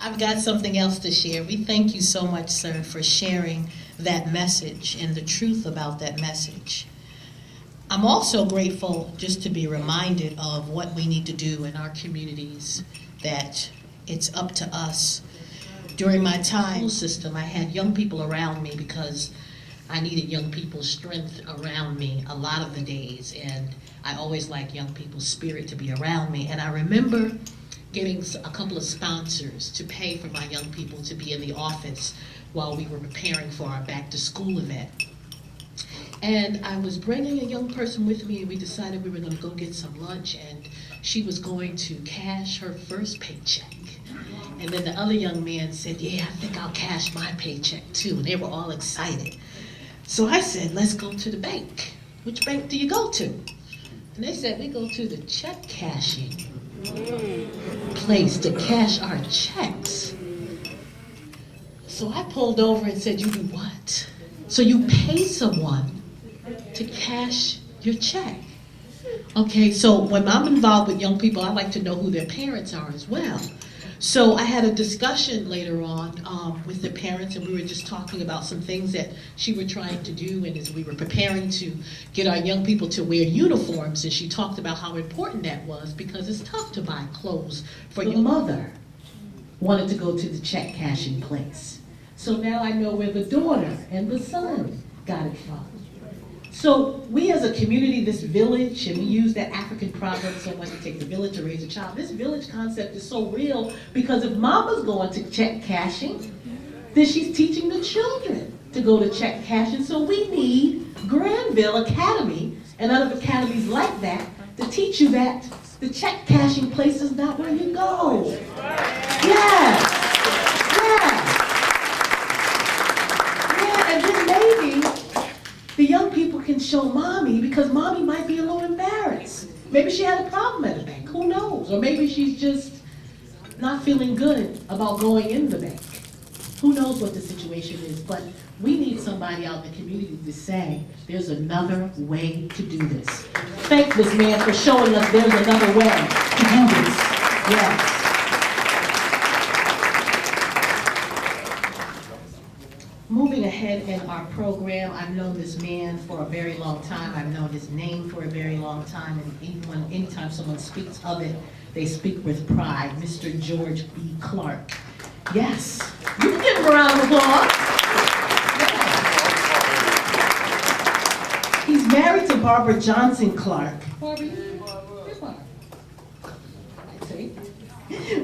I've got something else to share. We thank you so much, sir, for sharing that message and the truth about that message. I'm also grateful just to be reminded of what we need to do in our communities, that it's up to us. During my time system, I had young people around me because I needed young people's strength around me a lot of the days, and I always like young people's spirit to be around me. And I remember getting a couple of sponsors to pay for my young people to be in the office while we were preparing for our back to school event. And I was bringing a young person with me, and we decided we were going to go get some lunch, and she was going to cash her first paycheck. And then the other young man said, yeah, I think I'll cash my paycheck too. And they were all excited. So I said, let's go to the bank. Which bank do you go to? And they said, we go to the check cashing place to cash our checks. So I pulled over and said, you do what? So you pay someone to cash your check. Okay, so when I'm involved with young people, I like to know who their parents are as well. So I had a discussion later on with the parents, and we were just talking about some things that she were trying to do, and as we were preparing to get our young people to wear uniforms, and she talked about how important that was because it's tough to buy clothes for your mother. Wanted to go to the check cashing place. So now I know where the daughter and the son got it from. So we as a community, this village, and we use that African proverb so much, it takes a village to raise a child. This village concept is so real because if mama's going to check cashing, then she's teaching the children to go to check cashing. So we need Granville Academy and other academies like that to teach you that the check cashing place is not where you go. Yes. And then maybe the young people can show mommy, because mommy might be a little embarrassed. Maybe she had a problem at the bank, who knows? Or maybe she's just not feeling good about going in the bank. Who knows what the situation is, but we need somebody out in the community to say, there's another way to do this. Thank this man for showing us there's another way to do this. Yes. Moving ahead in our program, I've known this man for a very long time. I've known his name for a very long time, and anytime someone speaks of it, they speak with pride. Mr. George B. Clark. Yes, you can give him a round of applause. Yeah. He's married to Barbara Johnson Clark.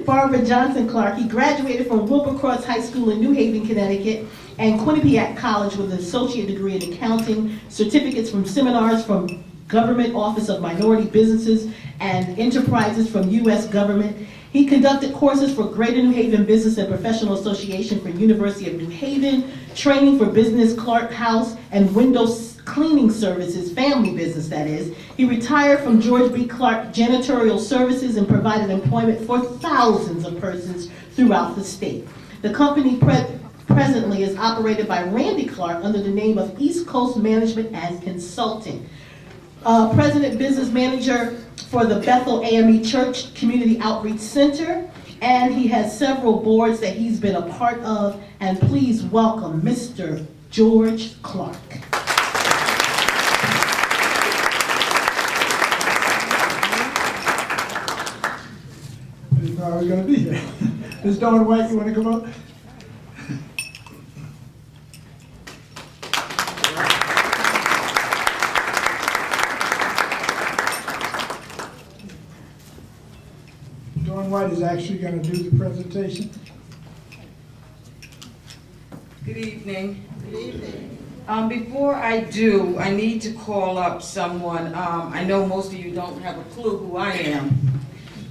Barbara Johnson Clark. He graduated from Wilbercross High School in New Haven, Connecticut, and Quinnipiac College with an associate degree in accounting, certificates from seminars from Government Office of Minority Businesses and Enterprises from U.S. Government. He conducted courses for Greater New Haven Business and Professional Association for University of New Haven, training for Business Clark House and Windows Cleaning Services, family business that is. He retired from George B. Clark Janitorial Services and provided employment for thousands of persons throughout the state. The company presently is operated by Randy Clark under the name of East Coast Management as Consulting. President Business Manager for the Bethel AME Church Community Outreach Center, and he has several boards that he's been a part of, and please welcome Mr. George Clark. I didn't know I was going to be here. Ms. Dawn White, you want to come up? Dawn White is actually going to do the presentation. Good evening. Good evening. Before I do, I need to call up someone. I know most of you don't have a clue who I am.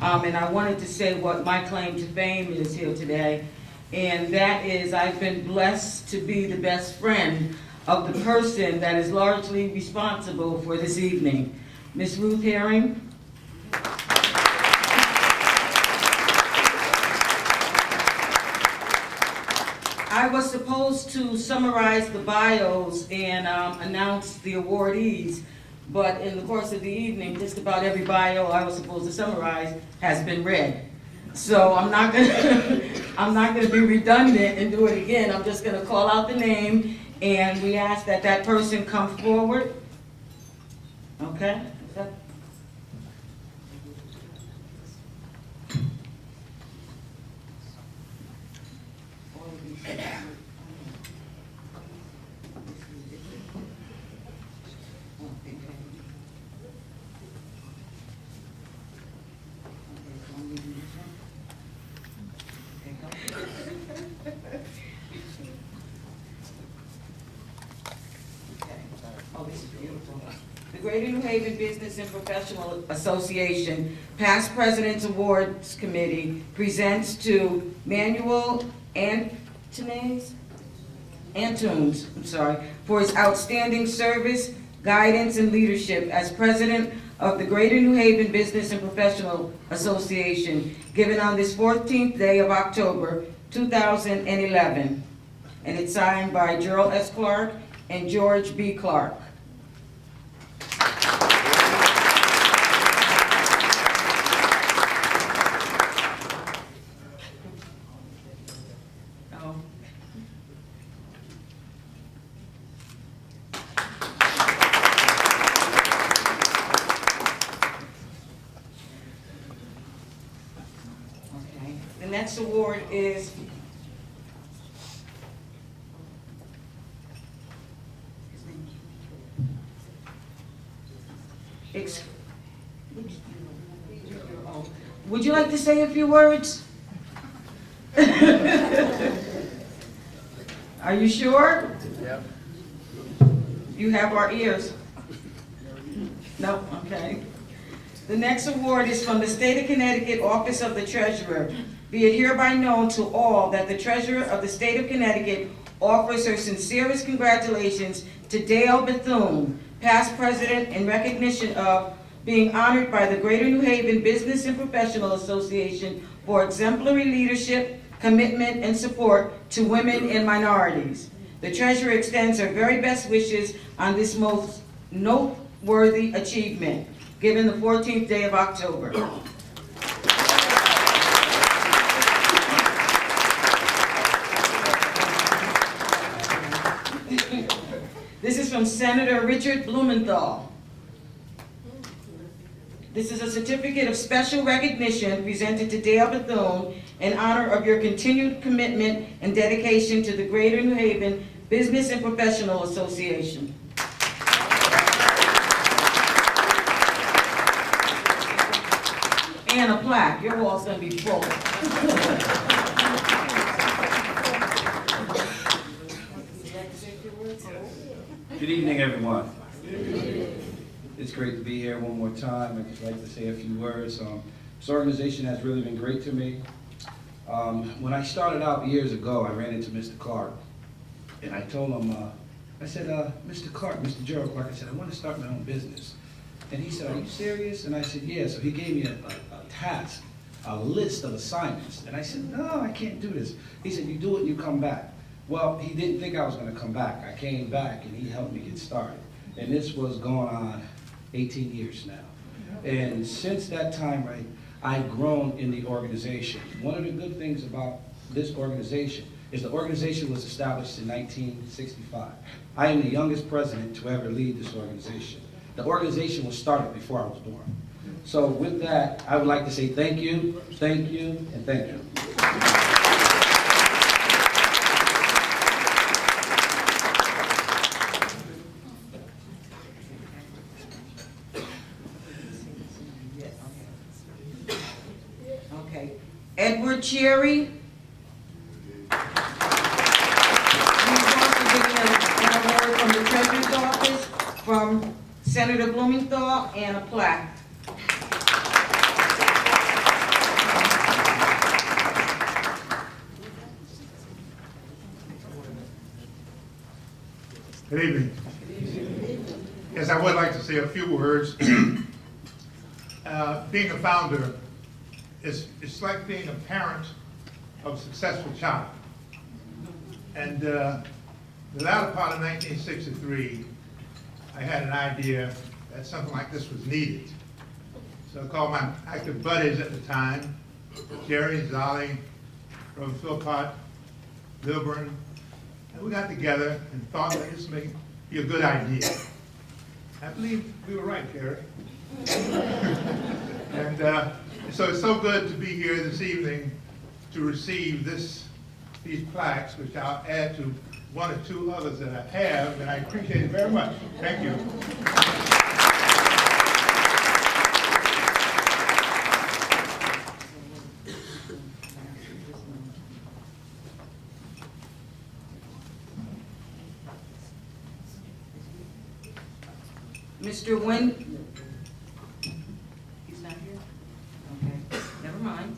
And I wanted to say what my claim to fame is here today. And that is, I've been blessed to be the best friend of the person that is largely responsible for this evening. Miss Ruth Herring. I was supposed to summarize the bios and announce the awardees, but in the course of the evening, just about every bio I was supposed to summarize has been read. So I'm not gonna I'm not gonna be redundant and do it again. I'm just gonna call out the name, and we ask that that person come forward. Okay? Is that- Oh, this is beautiful. The Greater New Haven Business and Professional Association Past President's Awards Committee presents to Manuel Antunes, for his outstanding service, guidance, and leadership as President of the Greater New Haven Business and Professional Association, given on this 14th day of October, 2011. And it's signed by Gerald S. Clark and George B. Clark. Oh. Okay. The next award is would you like to say a few words? Are you sure? Yep. You have our ears. No, okay. The next award is from the State of Connecticut Office of the Treasurer. Be it hereby known to all that the Treasurer of the State of Connecticut offers her sincerest congratulations to Dale Bethune, past president, in recognition of being honored by the Greater New Haven Business and Professional Association for exemplary leadership, commitment, and support to women and minorities. The Treasurer extends her very best wishes on this most noteworthy achievement, given the 14th day of October. This is from Senator Richard Blumenthal. This is a certificate of special recognition presented to Dale Bethune in honor of your continued commitment and dedication to the Greater New Haven Business and Professional Association. And a plaque. Your wall's going to be full. Good evening, everyone. It's great to be here one more time. I'd just like to say a few words. This organization has really been great to me. When I started out years ago, I ran into Mr. Clark, and I told him, I said, Mr. Clark, Mr. Gerald Clark, I said, I want to start my own business. And he said, are you serious? And I said, yeah. So he gave me a task, a list of assignments. And I said, no, I can't do this. He said, you do it and you come back. Well, he didn't think I was going to come back. I came back and he helped me get started. And this was going on 18 years now. And since that time, right, I've grown in the organization. One of the good things about this organization is the organization was established in 1965. I am the youngest president to ever lead this organization. The organization was started before I was born. So with that, I would like to say thank you, and thank you. Okay. Edward Cherry. He's also getting an award from the Treasurer's Office, from Senator Blumenthal, and a plaque. Good evening. Yes, I would like to say a few words. Being a founder it's like being a parent of a successful child. And the latter part of 1963, I had an idea that something like this was needed. So I called my active buddies at the time, Jerry, Zolly, Brother Philpott, Lilburn, and we got together and thought that this may be a good idea. I believe we were right, Carrie. And so it's so good to be here this evening to receive these plaques, which I'll add to one or two others that I have, and I appreciate it very much. Thank you. Mr. Wynn? He's not here? Okay, never mind.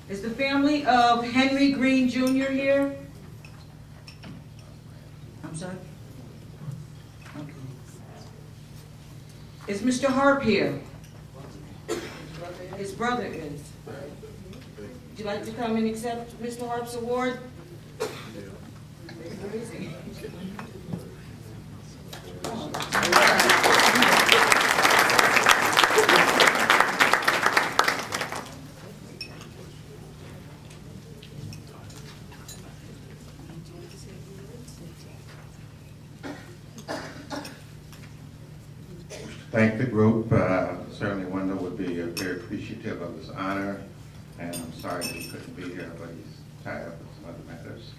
Is the family of Henry Green Jr. here? I'm sorry? Okay. Is Mr. Harp here? His brother is. Would you like to come and accept Mr. Harp's award? Where is he? Thank the group. Certainly Wendell would be very appreciative of this honor, and I'm sorry that he couldn't be here, but he's tied up with some other matters.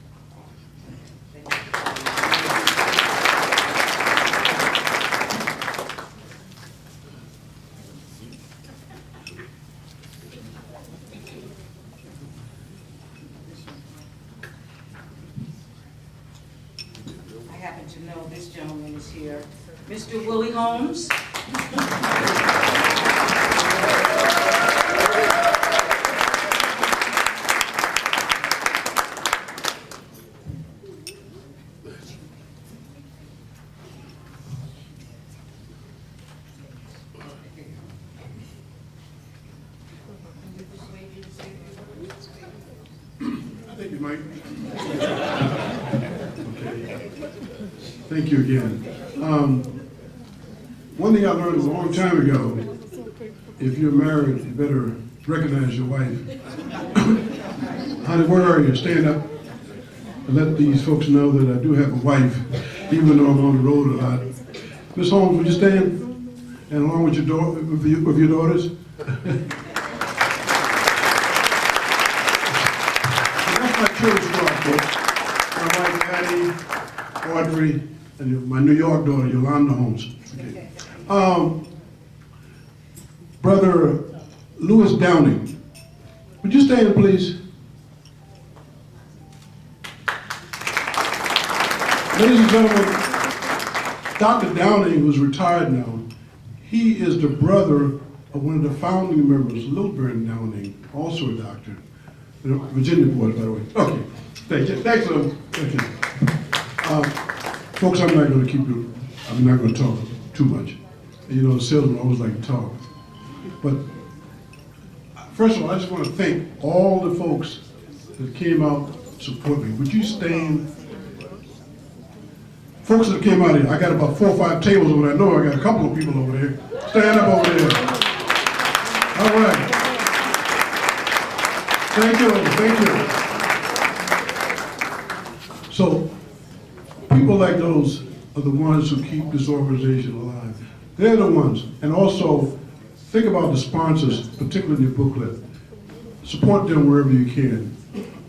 I happen to know this gentleman is here. Mr. Willie Holmes. I think you might. Okay. Thank you again. One thing I learned a long time ago, if you're married, you better recognize your wife. Honey, where are you? Stand up and let these folks know that I do have a wife, even though I'm on the road a lot. Miss Holmes, would you stand? And along with your daughters? That's my church squad, folks. My wife, Patty, Audrey, and my New York daughter, Yolanda Holmes. Okay. Brother Louis Downing, would you stand, please? Ladies and gentlemen, Dr. Downing, who's retired now, he is the brother of one of the founding members, Lilburn Downing, also a doctor. Virginia boy, by the way. Okay, thank you. Thanks, thank you. Folks, I'm not going to talk too much. You know, the salesmen always like to talk. But first of all, I just want to thank all the folks that came out to support me. Would you stand? Folks that came out here, I got about 4 or 5 tables over there. I know I got a couple of people over there. Stand up over there. All right. Thank you, thank you. So, people like those are the ones who keep this organization alive. They're the ones. And also, think about the sponsors, particularly in your booklet. Support them wherever you can.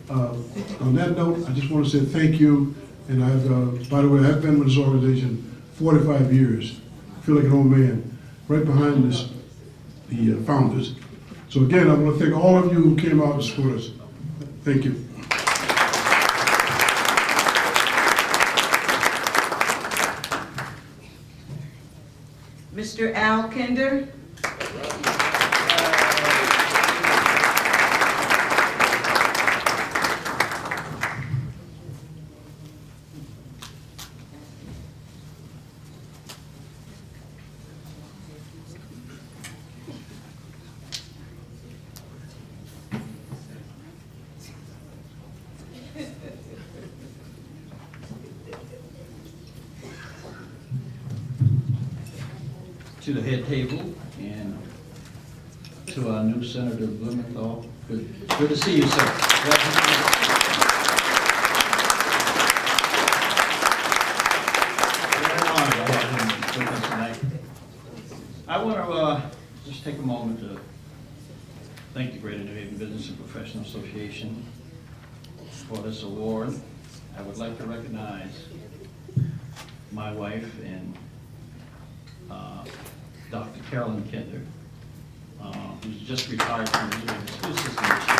On that note, I just want to say thank you. And I've, by the way, I've been with this organization 45 years. I feel like an old man, right behind this, the founders. So again, I want to thank all of you who came out to support us. Thank you. Mr. Al Kinder. To the head table, and to our new Senator Blumenthal. Good to see you, sir. I want to just take a moment to thank the Greater New Haven Business and Professional Association for this award. I would like to recognize my wife and Dr. Carolyn Kinder, who's just retired from the New Haven School System this year.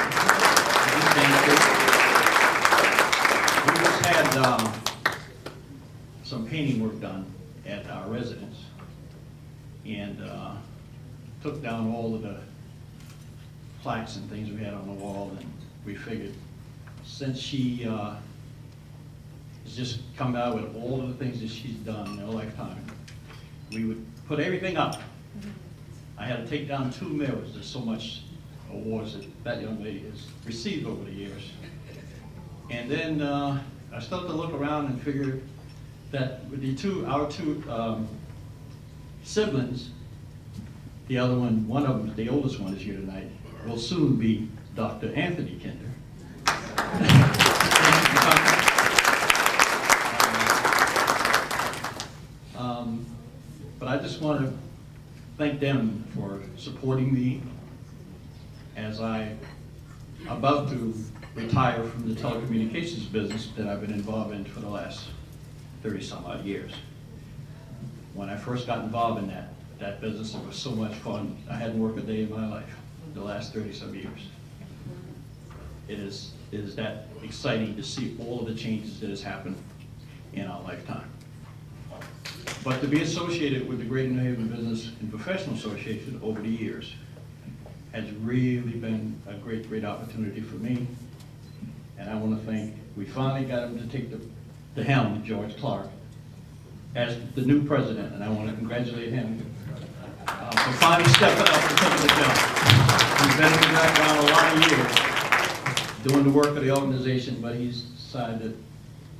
We just had some painting work done at our residence, and took down all of the plaques and things we had on the wall, and we figured since she has just come out with all of the things that she's done in her lifetime, we would put everything up. I had to take down 2 mirrors. There's so much awards that young lady has received over the years. And then I started to look around and figure that with our two siblings, the other one of them, the oldest one is here tonight, will soon be Dr. Anthony Kinder. But I just want to thank them for supporting me as I'm about to retire from the telecommunications business that I've been involved in for the last 30-some odd years. When I first got involved in that business, it was so much fun. I hadn't worked a day in my life the last 30-some years. It is that exciting to see all of the changes that has happened in our lifetime. But to be associated with the Greater New Haven Business and Professional Association over the years has really been a great, great opportunity for me. And I want to thank, we finally got him to take the helm, George Clark, as the new president, and I want to congratulate him for finally stepping up and taking the job. He's been in the background a lot of years doing the work of the organization, but he's decided that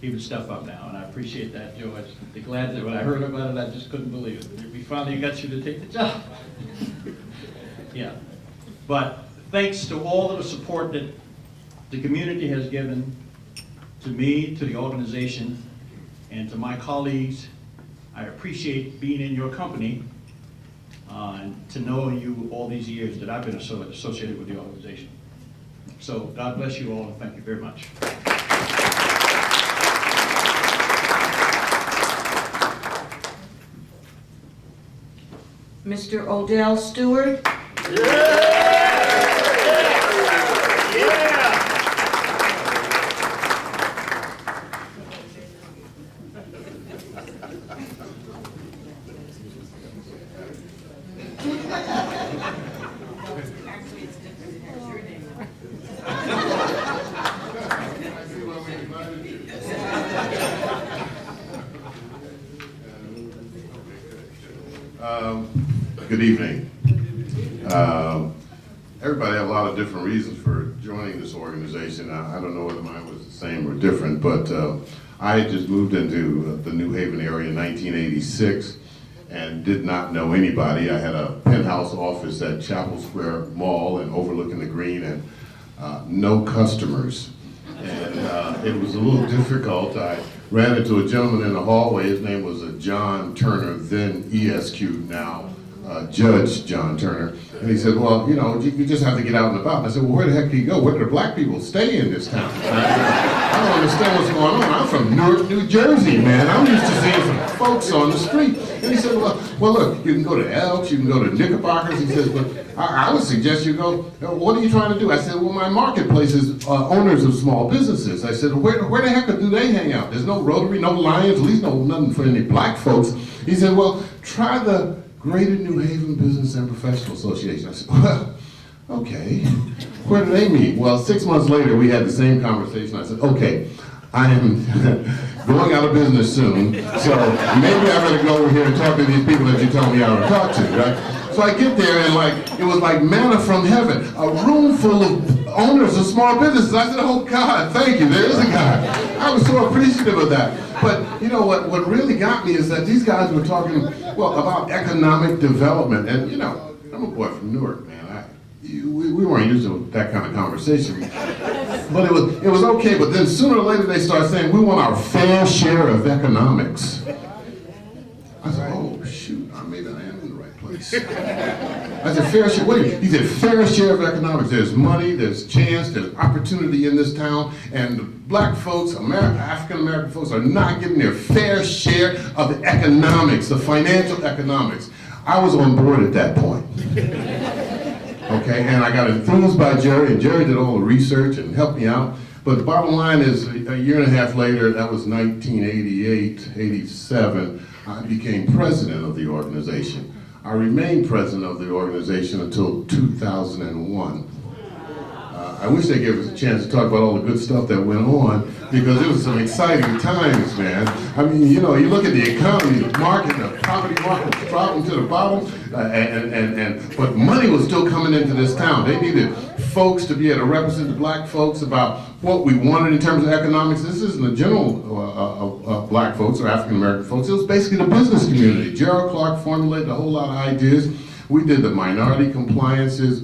he would step up now, and I appreciate that, George. I'm glad that when I heard about it, I just couldn't believe it. We finally got you to take the job. Yeah, but thanks to all of the support that the community has given to me, to the organization, and to my colleagues. I appreciate being in your company and to know you all these years that I've been associated with the organization. So God bless you all, and thank you very much. Mr. Odell Stewart. Good evening. Everybody had a lot of different reasons for joining this organization. I don't know whether mine was the same or different, but I had just moved into the New Haven area in 1986 and did not know anybody. I had a penthouse office at Chapel Square Mall and overlooking the green, and no customers. And it was a little difficult. I ran into a gentleman in the hallway. His name was John Turner, then ESQ, now Judge John Turner. And he said, well, you know, you just have to get out and about. And I said, well, where the heck do you go? Where do the black people stay in this town? I don't understand what's going on. I'm from Newark, New Jersey, man. I'm used to seeing some folks on the street. And he said, well, look, you can go to Elks, you can go to Knickerbockers. He says, but I would suggest you go, what are you trying to do? I said, well, my marketplace is owners of small businesses. I said, where the heck do they hang out? There's no Rotary, no Lions, at least nothing for any black folks. He said, well, try the Greater New Haven Business and Professional Association. I said, well, okay. Where do they meet? Well, 6 months later, we had the same conversation. I said, okay, I am going out of business soon, so maybe I better go over here and talk to these people that you told me I would talk to, right? So I get there, and it was like manna from heaven, a room full of owners of small businesses. I said, oh God, thank you, there is a God. I was so appreciative of that. But you know what really got me is that these guys were talking, well, about economic development. And you know, I'm a boy from Newark, man. we weren't used to that kind of conversation. But it was okay, but then sooner or later they start saying, we want our fair share of economics. I said, oh, shoot, maybe I am in the right place. I said, fair share, wait, he said, fair share of economics. There's money, there's chance, there's opportunity in this town, and the black folks, African-American folks are not getting their fair share of the economics, the financial economics. I was on board at that point. Okay, and I got enthused by Jerry, and Jerry did all the research and helped me out. But the bottom line is, a year and a half later, that was 1988, 87, I became president of the organization. I remained president of the organization until 2001. I wish they gave us a chance to talk about all the good stuff that went on, because it was some exciting times, man. I mean, you know, you look at the economy, the market, the property market was dropping to the bottom, but money was still coming into this town. They needed folks to be able to represent the black folks about what we wanted in terms of economics. This isn't the general black folks or African American folks. It was basically the business community. Gerald Clark formulated a whole lot of ideas. We did the minority compliances.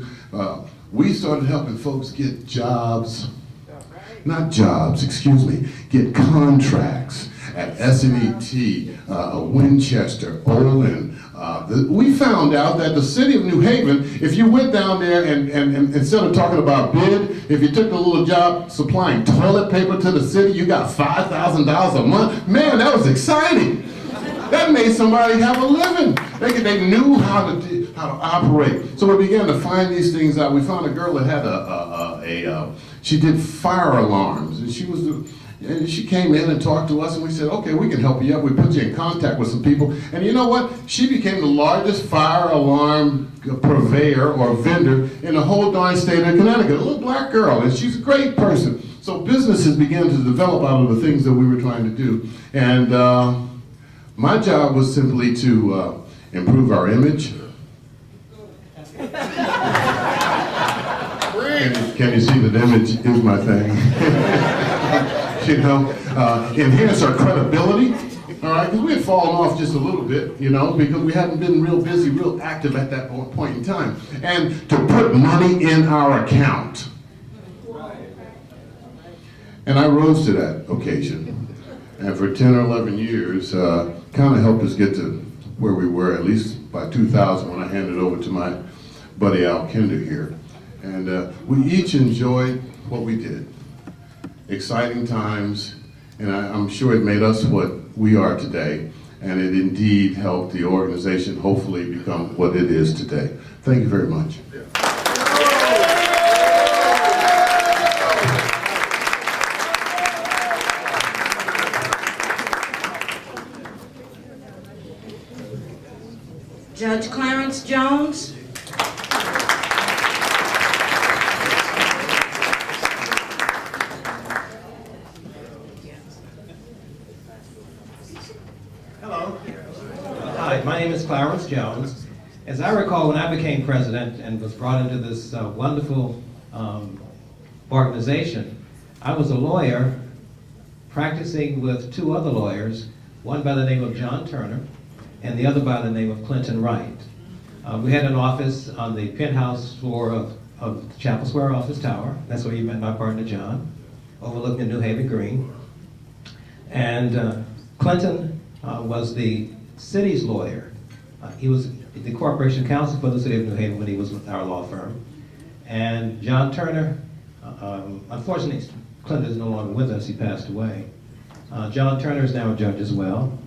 We started helping folks get jobs, not jobs, excuse me, get contracts at SNET, Winchester, Olin. We found out that the city of New Haven, if you went down there and instead of talking about bid, if you took a little job supplying toilet paper to the city, you got $5,000 a month. Man, that was exciting. That made somebody have a living. They knew how to operate. So we began to find these things out. We found a girl that had she did fire alarms, and she came in and talked to us, and we said, okay, we can help you out. We put you in contact with some people, and you know what? She became the largest fire alarm purveyor or vendor in the whole darn state of Connecticut. A little black girl, and she's a great person. So businesses began to develop out of the things that we were trying to do, and my job was simply to improve our image. Can you see that image is my thing? You know, enhance our credibility, all right? Because we had fallen off just a little bit, you know, because we hadn't been real busy, real active at that point in time. And to put money in our account. And I rose to that occasion. And for 10 or 11 years, kind of helped us get to where we were, at least by 2000 when I handed over to my buddy Al Kinder here. And we each enjoyed what we did. Exciting times, and I'm sure it made us what we are today, and it indeed helped the organization hopefully become what it is today. Thank you very much. Judge Clarence Jones. Hello. Hi, my name is Clarence Jones. As I recall, when I became president and was brought into this wonderful organization, I was a lawyer practicing with two other lawyers, one by the name of John Turner and the other by the name of Clinton Wright. We had an office on the penthouse floor of the Chapel Square office tower. That's where you met my partner John, overlooking the New Haven Green. And Clinton was the city's lawyer. He was the corporation counsel for the city of New Haven when he was with our law firm. And John Turner, unfortunately, Clinton is no longer with us, he passed away. John Turner is now a judge as well.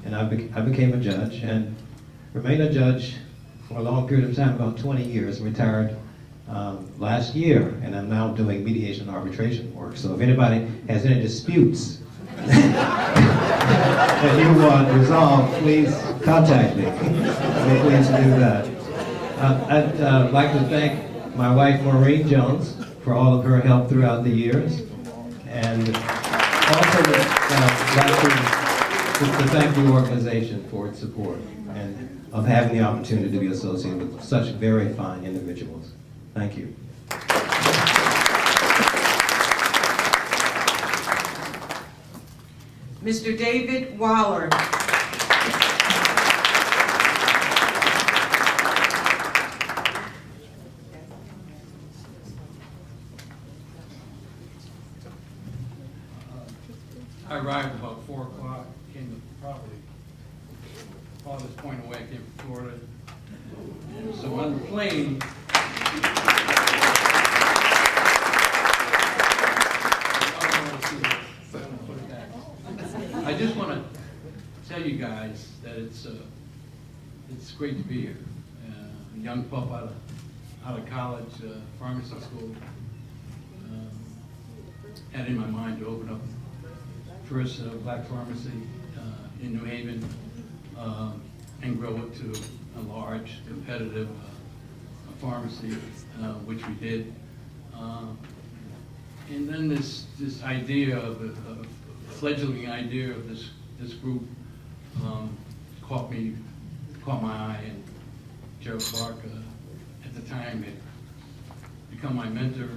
And I became a judge and remained a judge for a long period of time, about 20 years, retired last year, and I'm now doing mediation and arbitration work. So if anybody has any disputes that you want resolved, please contact me. So please do that. I'd like to thank my wife, Maureen Jones, for all of her help throughout the years. And also like to thank the organization for its support and of having the opportunity to be associated with such very fine individuals. Thank you. Mr. David Waller. I arrived about 4 o'clock, came to probably farthest point away, I came from Florida. And so on the plane, I just want to tell you guys that it's great to be here. A young pup out of college, pharmacy school. Had in my mind to open up first black pharmacy in New Haven and grow it to a large, competitive pharmacy, which we did. And then this idea of a fledgling idea of this group caught my eye, and Gerald Clark at the time had become my mentor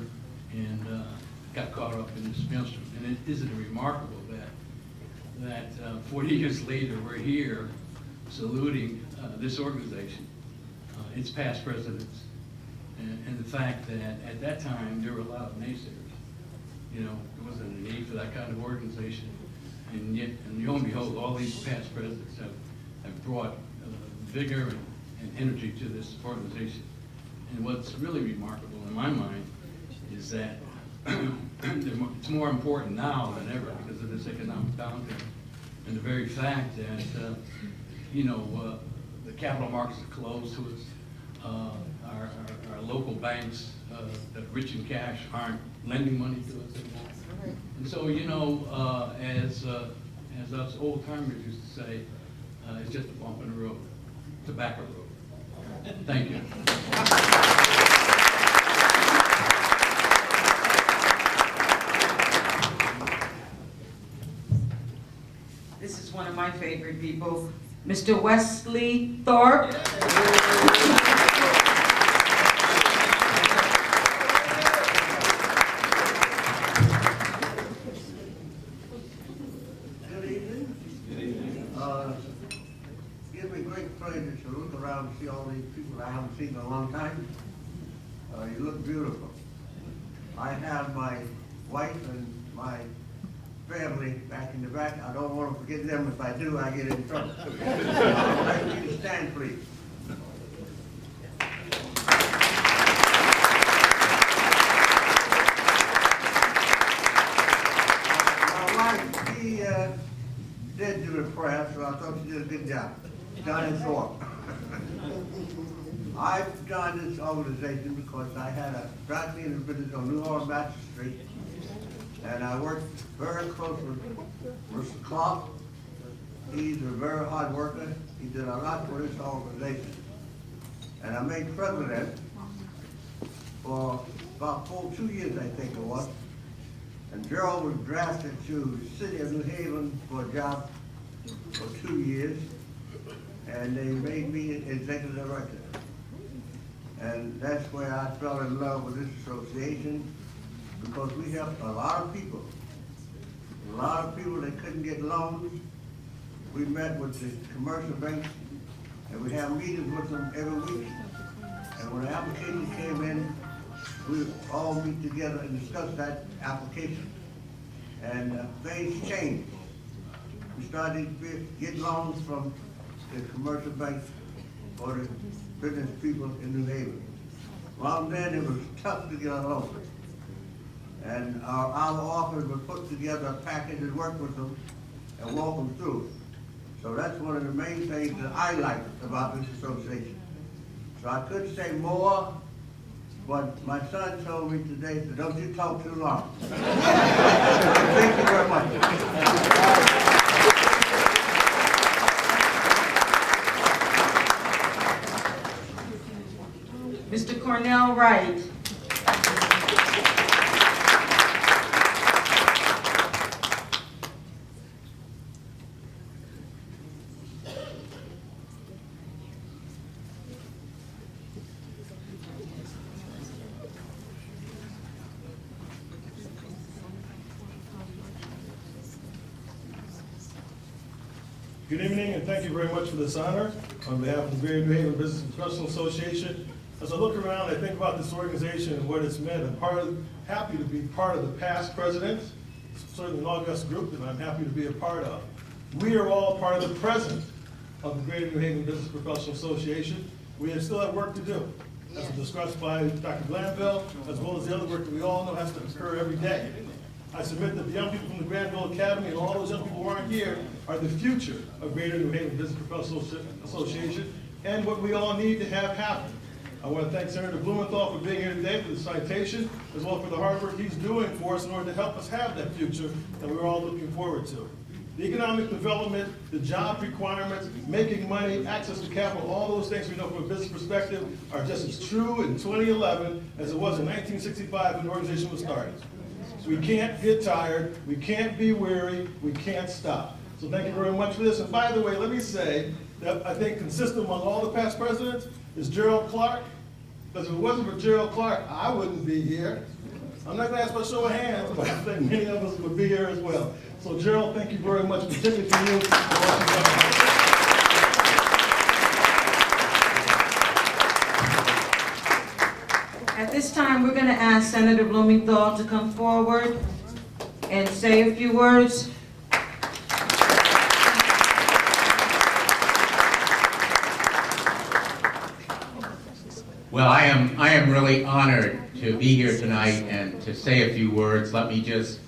and got caught up in this maelstrom. And isn't it remarkable that 40 years later we're here saluting this organization, its past presidents, and the fact that at that time there were a lot of naysayers. You know, there wasn't a need for that kind of organization. And yet, and lo and behold, all these past presidents have brought vigor and energy to this organization. And what's really remarkable in my mind is that it's more important now than ever because of this economic downturn. And the very fact that, the capital markets are closed to us, our local banks that are rich in cash aren't lending money to us anymore. And so, as us old timers used to say, it's just a bump in the road, tobacco road. Thank you. This is one of my favorite people, Mr. Wesley Thorpe. Gives me great pleasure to look around and see all these people I haven't seen in a long time. You look beautiful. I have my wife and my family back in the back. I don't want to forget them. If I do, I get in trouble. I'd like you to stand, please. My wife, she did do the PRES, so I thought she did a good job. Johnny Thorpe. I've joined this organization because I had a dry cleaning business on New Orleans Master Street, and I worked very close with Mr. Clark. He's a very hard worker. He did a lot for this organization. And I made president for about 2 years, I think it was. And Gerald was drafted to the city of New Haven for a job for 2 years, and they made me executive director. And that's where I fell in love with this association, because we helped a lot of people that couldn't get loans. We met with the commercial banks, and we have meetings with them every week. And when the application came in, we all meet together and discuss that application. And things changed. We started to get loans from the commercial banks for the business people in New Haven. Well, then it was tough to get a loan. And our office would put together a package and work with them and walk them through. So that's one of the main things that I like about this association. So I could say more, but my son told me today, so don't you talk too long. Thank you very much. Mr. Cornell Wright. Good evening, and thank you very much for this honor. On behalf of the Greater New Haven Business and Professional Association, as I look around, I think about this organization and what it's meant. I'm happy to be part of the past presidents, certainly an august group that I'm happy to be a part of. We are all part of the present of the Greater New Haven Business Professional Association. We still have work to do, as discussed by Dr. Glanville, as well as the other work that we all know has to occur every day. I submit that the young people from the Granville Academy and all those young people who aren't here are the future of Greater New Haven Business Professional Association and what we all need to have happen. I want to thank Senator Blumenthal for being here today for the citation, as well as for the hard work he's doing for us in order to help us have that future that we're all looking forward to. The economic development, the job requirements, making money, access to capital, all those things we know from a business perspective are just as true in 2011 as it was in 1965 when the organization was started. We can't get tired, we can't be weary, we can't stop. So thank you very much for this. And by the way, let me say that I think consistent among all the past presidents is Gerald Clark, because if it wasn't for Gerald Clark, I wouldn't be here. I'm not going to ask for a show of hands, but I think many of us would be here as well. So Gerald, thank you very much, particularly for you. At this time, we're going to ask Senator Blumenthal to come forward and say a few words. Well, I am really honored to be here tonight and to say a few words. Let me just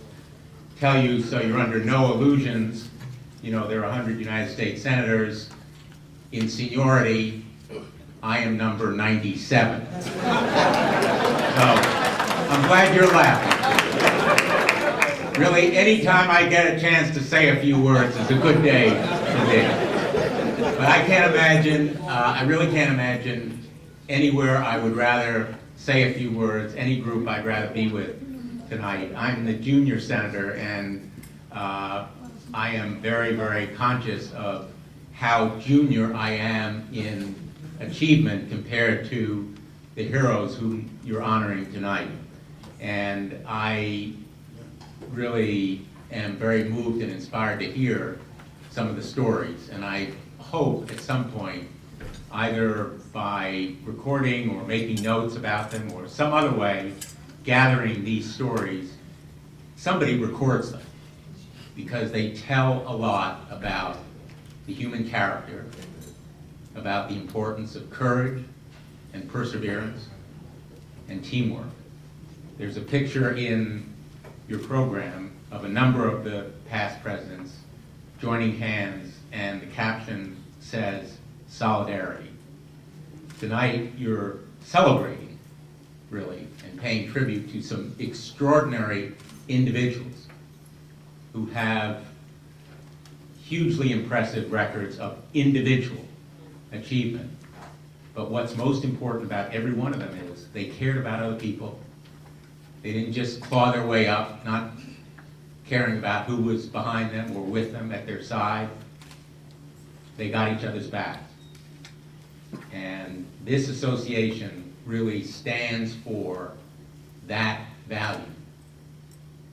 tell you, so you're under no illusions, you know, there are 100 United States senators. In seniority, I am number 97. So, I'm glad you're laughing. Really, anytime I get a chance to say a few words is a good day today. But I can't imagine, I really can't imagine anywhere I would rather say a few words, any group I'd rather be with tonight. I'm the junior senator, and I am very, very conscious of how junior I am in achievement compared to the heroes whom you're honoring tonight. And I really am very moved and inspired to hear some of the stories, and I hope at some point, either by recording or making notes about them or some other way, gathering these stories, somebody records them, because they tell a lot about the human character, about the importance of courage and perseverance and teamwork. There's a picture in your program of a number of the past presidents joining hands, and the caption says, solidarity. Tonight, you're celebrating, really, and paying tribute to some extraordinary individuals who have hugely impressive records of individual achievement. But what's most important about every one of them is they cared about other people. They didn't just claw their way up, not caring about who was behind them or with them at their side. They got each other's backs. And this association really stands for that value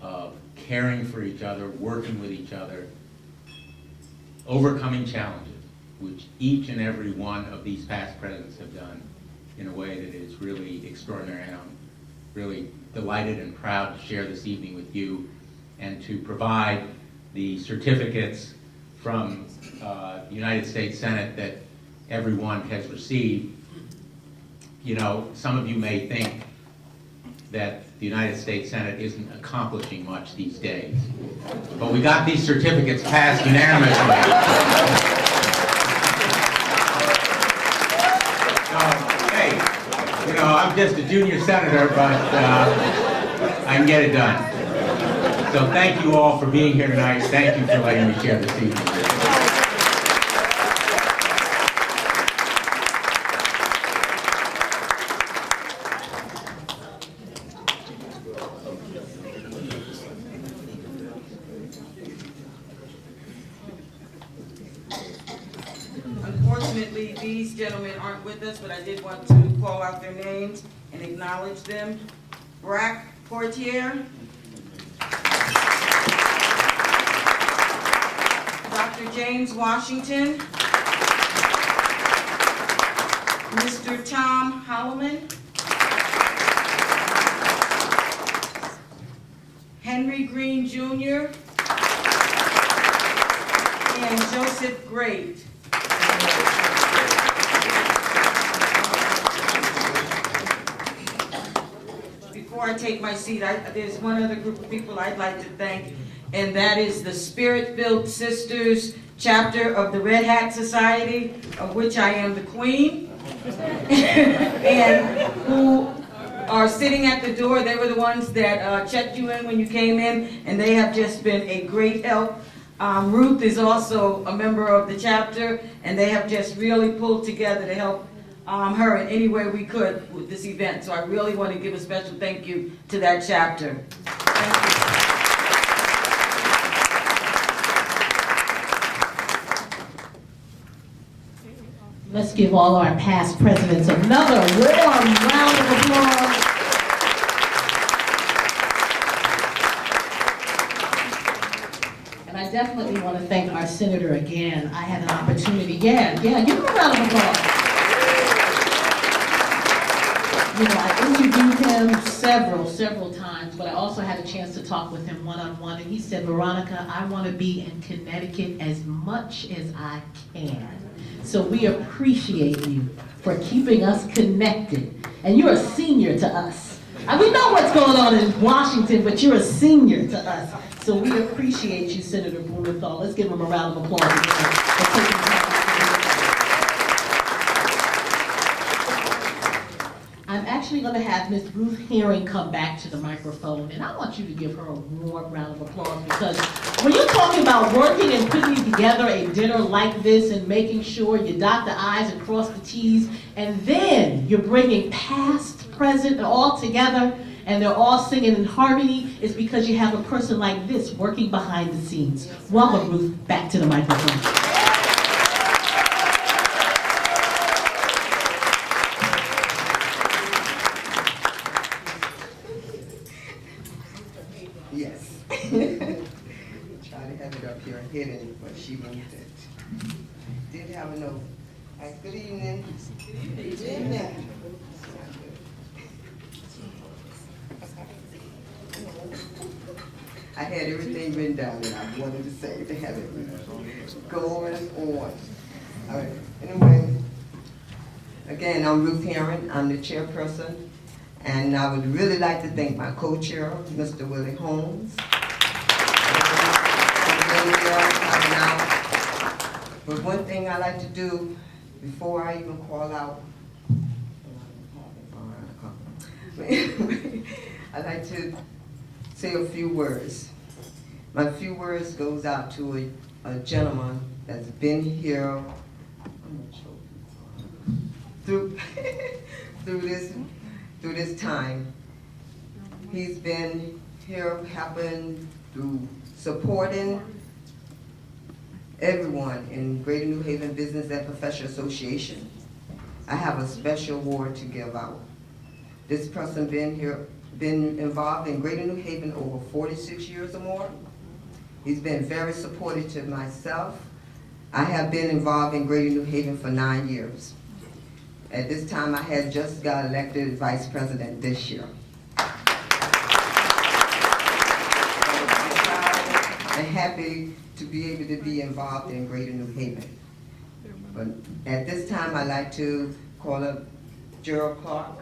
of caring for each other, working with each other, overcoming challenges, which each and every one of these past presidents have done in a way that is really extraordinary. And I'm really delighted and proud to share this evening with you and to provide the certificates from the United States Senate that everyone has received. You know, some of you may think that the United States Senate isn't accomplishing much these days, but we got these certificates passed unanimously. So, hey, you know, I'm just a junior senator, but I can get it done. So thank you all for being here tonight. Thank you for letting me share this evening. Unfortunately, these gentlemen aren't with us, but I did want to call out their names and acknowledge them. Brack Portier, Dr. James Washington, Mr. Tom Holloman, Henry Green Jr., Jr. and Joseph Great. Before I take my seat, there's one other group of people I'd like to thank, and that is the Spirit-Filled Sisters chapter of the Red Hat Society, of which I am the queen, and who are sitting at the door. They were the ones that checked you in when you came in, and they have just been a great help. Ruth is also a member of the chapter, and they have just really pulled together to help her in any way we could with this event. So I really want to give a special thank you to that chapter. Thank you. Let's give all our past presidents another warm round of applause. And I definitely want to thank our senator again. I had an opportunity. Yeah, give him a round of applause. You know, I interviewed him several times, but I also had a chance to talk with him one-on-one, and he said, Veronica, I want to be in Connecticut as much as I can. So we appreciate you for keeping us connected. And you're a senior to us. We know what's going on in Washington, but you're a senior to us. So we appreciate you, Senator Blumenthal. Let's give him a round of applause again for taking the time. I'm actually going to have Ms. Ruth Herring come back to the microphone, and I want you to give her a warm round of applause, because when you're talking about working and putting together a dinner like this and making sure you dot the I's and cross the T's, and then you're bringing past, present, and all together, and they're all singing in harmony, is because you have a person like this working behind the scenes. Welcome, Ruth, back to the microphone. Yes. Try to have it up here hidden, but she moved it. Did have a note. Good evening. Good evening. I had everything written down that I wanted to say to have it going on. All right. Anyway, again, I'm Ruth Herring. I'm the chairperson. And I would really like to thank my co-chair, Mr. Willie Holmes. But one thing I like to do before I even call out, I like to say a few words. My few words goes out to a gentleman that's been here through this time. He's been here helping through supporting everyone in Greater New Haven Business and Professional Association. I have a special award to give out. This person been involved in Greater New Haven over 46 years or more. He's been very supportive to myself. I have been involved in Greater New Haven for 9 years. At this time, I had just got elected vice president this year. I'm happy to be able to be involved in Greater New Haven. But at this time, I'd like to call up Gerald Clark.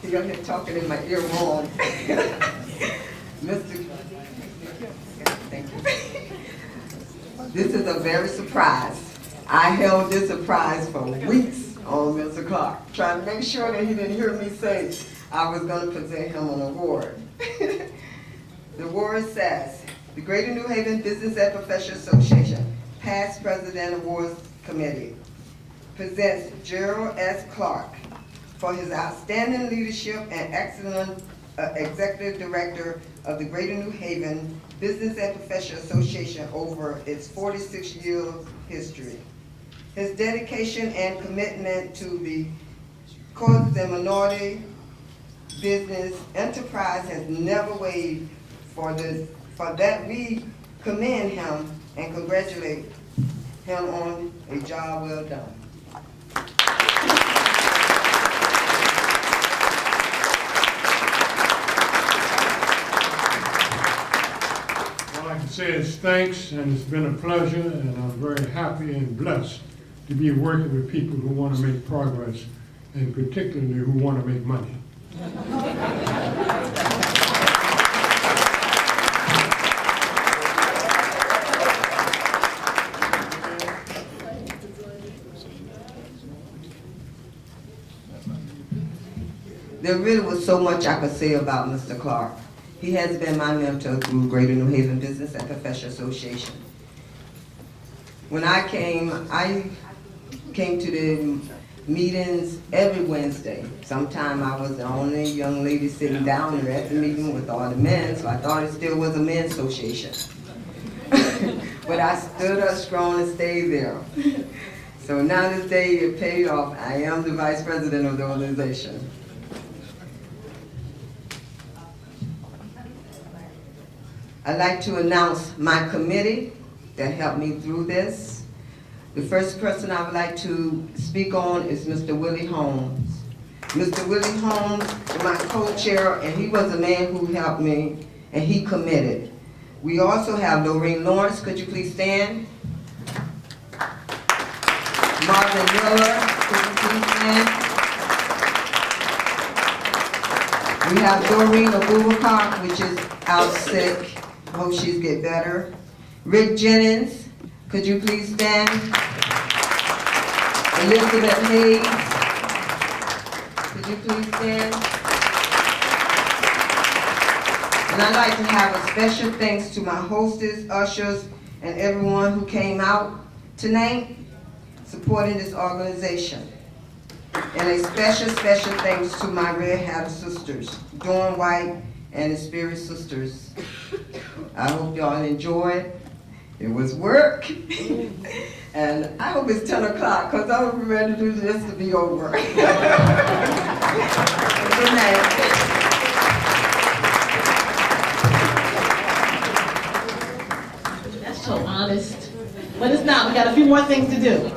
You're here talking in my ear wrong. Mr. Thank you. This is a very surprise. I held this surprise for weeks on Mr. Clark, trying to make sure that he didn't hear me say I was going to present him an award. The award says, the Greater New Haven Business and Professional Association Past President Awards Committee presents Gerald S. Clark for his outstanding leadership and excellent executive director of the Greater New Haven Business and Professional Association over its 46-year history. His dedication and commitment to the causes and minority business enterprise has never wavered. For that we commend him and congratulate him on a job well done. All I can say is thanks, and it's been a pleasure, and I'm very happy and blessed to be working with people who want to make progress, and particularly who want to make money. There really was so much I could say about Mr. Clark. He has been my mentor through Greater New Haven Business and Professional Association. When I came to the meetings every Wednesday. Sometime I was the only young lady sitting down there at the meeting with all the men, so I thought it still was a men's association. But I stood up strong and stayed there. So now this day it paid off. I am the vice president of the organization. I'd like to announce my committee that helped me through this. The first person I would like to speak on is Mr. Willie Holmes. Mr. Willie Holmes is my co-chair, and he was a man who helped me, and he committed. We also have Lorraine Lawrence. Could you please stand? Marvin Miller, could you please stand? We have Doreen Abubakar, which is out sick. Hope she's get better. Rick Jennings, could you please stand? Elizabeth Hayes, could you please stand? And I'd like to have a special thanks to my hostess, ushers, and everyone who came out tonight supporting this organization. And a special thanks to my Red Hat sisters, Dawn White and the Spirit Sisters. I hope y'all enjoyed. It was work. And I hope it's 10 o'clock because I'm ready to do this to be over. Good night. That's so honest. But it's not. We got a few more things to do.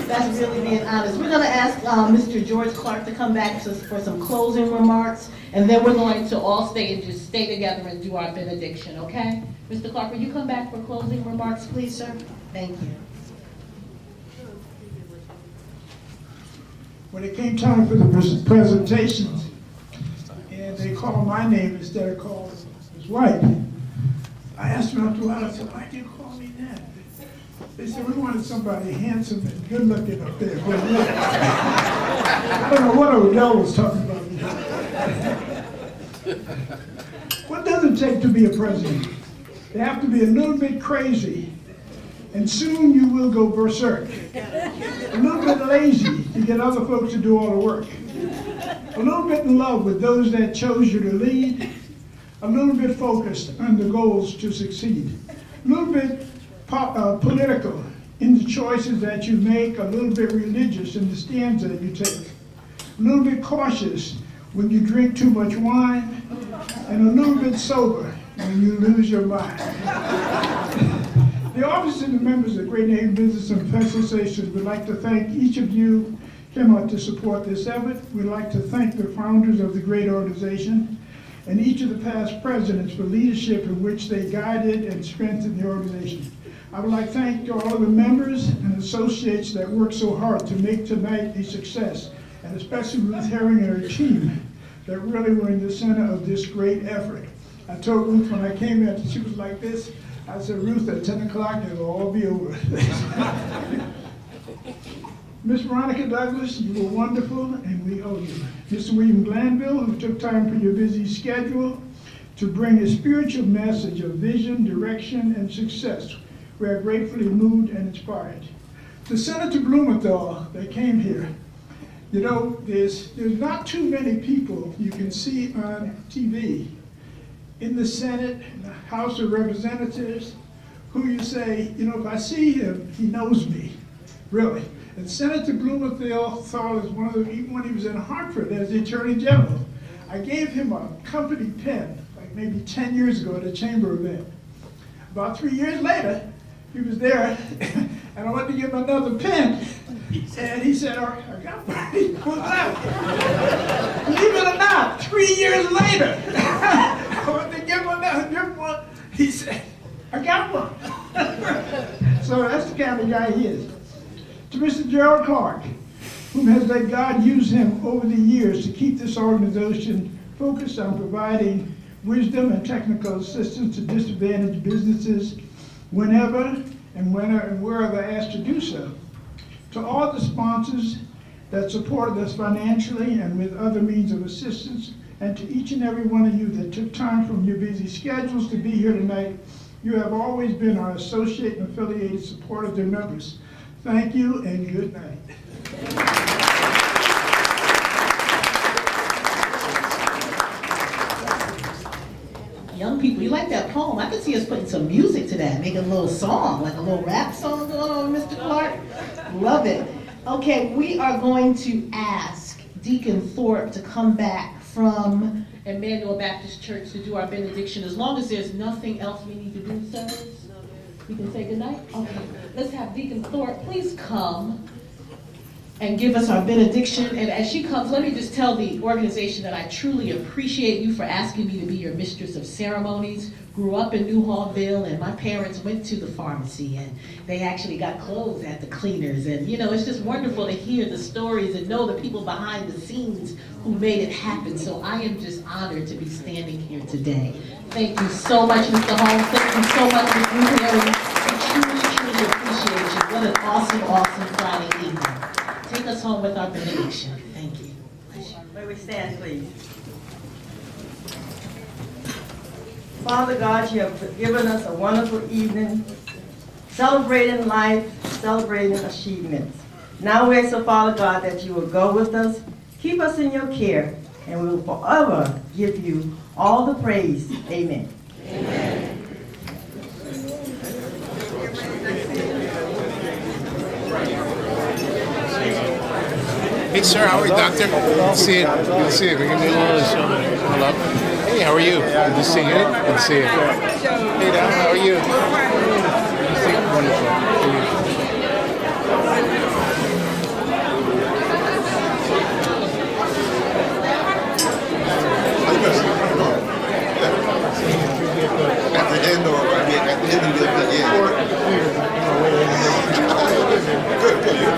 That's really being honest. We're going to ask Mr. George Clark to come back for some closing remarks, and then we're going to all stay and just stay together and do our benediction, okay? Mr. Clark, will you come back for closing remarks, please, sir? Thank you. When it came time for the presentations, and they called my name instead of calling his wife, I asked him after a while, I said, why do you call me that? They said, we wanted somebody handsome and good looking up there. I don't know what Odell was talking about. What does it take to be a president? You have to be a little bit crazy, and soon you will go berserk. A little bit lazy to get other folks to do all the work. A little bit in love with those that chose you to lead. A little bit focused on the goals to succeed. A little bit political in the choices that you make. A little bit religious in the stands that you take. A little bit cautious when you drink too much wine. And a little bit sober when you lose your mind. The officers and the members of the Great New Haven Business and Professional Association would like to thank each of you who came out to support this effort. We'd like to thank the founders of the great organization and each of the past presidents for leadership in which they guided and strengthened the organization. I would like to thank all of the members and associates that worked so hard to make tonight a success, and especially Ruth Herring and her team that really were in the center of this great effort. I told Ruth when I came in, she was like this. I said, Ruth, at 10 o'clock, it'll all be over. Miss Veronica Douglas, you were wonderful, and we owe you. Mr. William Glanville, who took time from your busy schedule to bring a spiritual message of vision, direction, and success. We are gratefully moved and inspired. To Senator Blumenthal that came here, you know, there's not too many people you can see on TV in the Senate, in the House of Representatives, who you say, you know, if I see him, he knows me, really. And Senator Blumenthal saw as one of the, even when he was in Hartford as the Attorney General, I gave him a company pen, like maybe 10 years ago at a chamber event. About 3 years later, he was there, and I went to give him another pen, and he said, "Oh, I got one." He pulled it out. Believe it or not, 3 years later, I went to give him another different one. He said, "I got one." So that's the kind of guy he is. To Mr. Gerald Clark, whom has let God use him over the years to keep this organization focused on providing wisdom and technical assistance to disadvantaged businesses whenever and wherever asked to do so. To all the sponsors that supported us financially and with other means of assistance, and to each and every one of you that took time from your busy schedules to be here tonight, you have always been our associate and affiliated supporters and members. Thank you and good night. Young people, you like that poem? I could see us putting some music to that, making a little song, like a little rap song going on, Mr. Clark. Love it. Okay, we are going to ask Deacon Thorpe to come back from Emmanuel Baptist Church to do our benediction. As long as there's nothing else we need to do, sirs, we can say goodnight? Okay, let's have Deacon Thorpe please come and give us our benediction. And as she comes, let me just tell the organization that I truly appreciate you for asking me to be your mistress of ceremonies. Grew up in New Hallville, and my parents went to the pharmacy, and they actually got clothes at the cleaners. And you know, it's just wonderful to hear the stories and know the people behind the scenes who made it happen. So I am just honored to be standing here today. Thank you so much, Mr. Holmes. Thank you so much, Ms. Blueberry. I truly appreciate you. What an awesome, awesome Friday evening. Take us home with our benediction. Thank you. May we stand, please. Father God, you have given us a wonderful evening, celebrating life, celebrating achievements. Now we ask, Father God, that you will go with us, keep us in your care, and we will forever give you all the praise. Amen. Amen. Hey, sir, how are you, doctor? Good to see you. Good to see you. Hello. Hey, how are you? Good to see you. Good to see you. Hey, Don, how are you? Good to see you. Wonderful. At the end or at the end of the Good for you.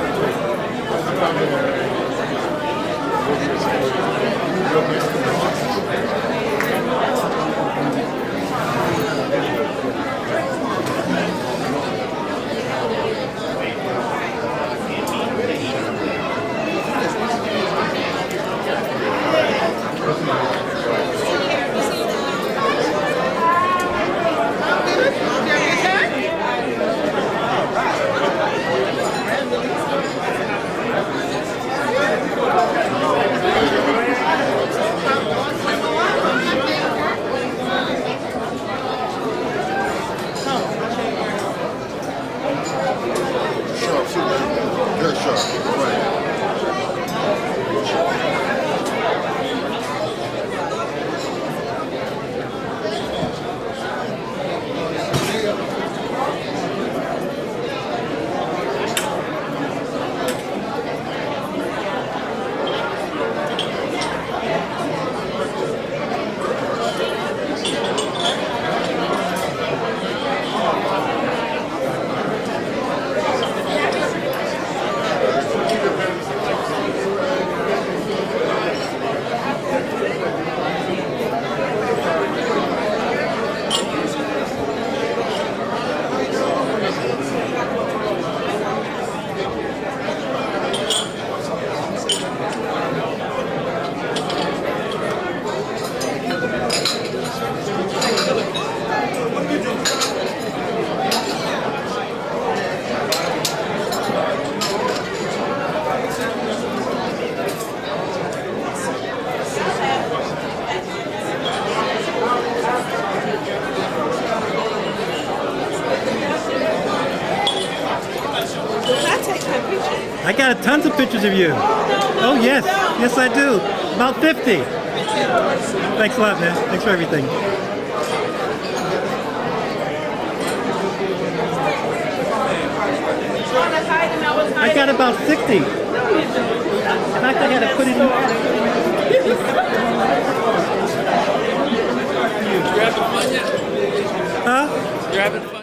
I got tons of pictures of you. Oh, yes. Yes, I do. About 50. Thanks a lot, man. Thanks for everything. I got about 60.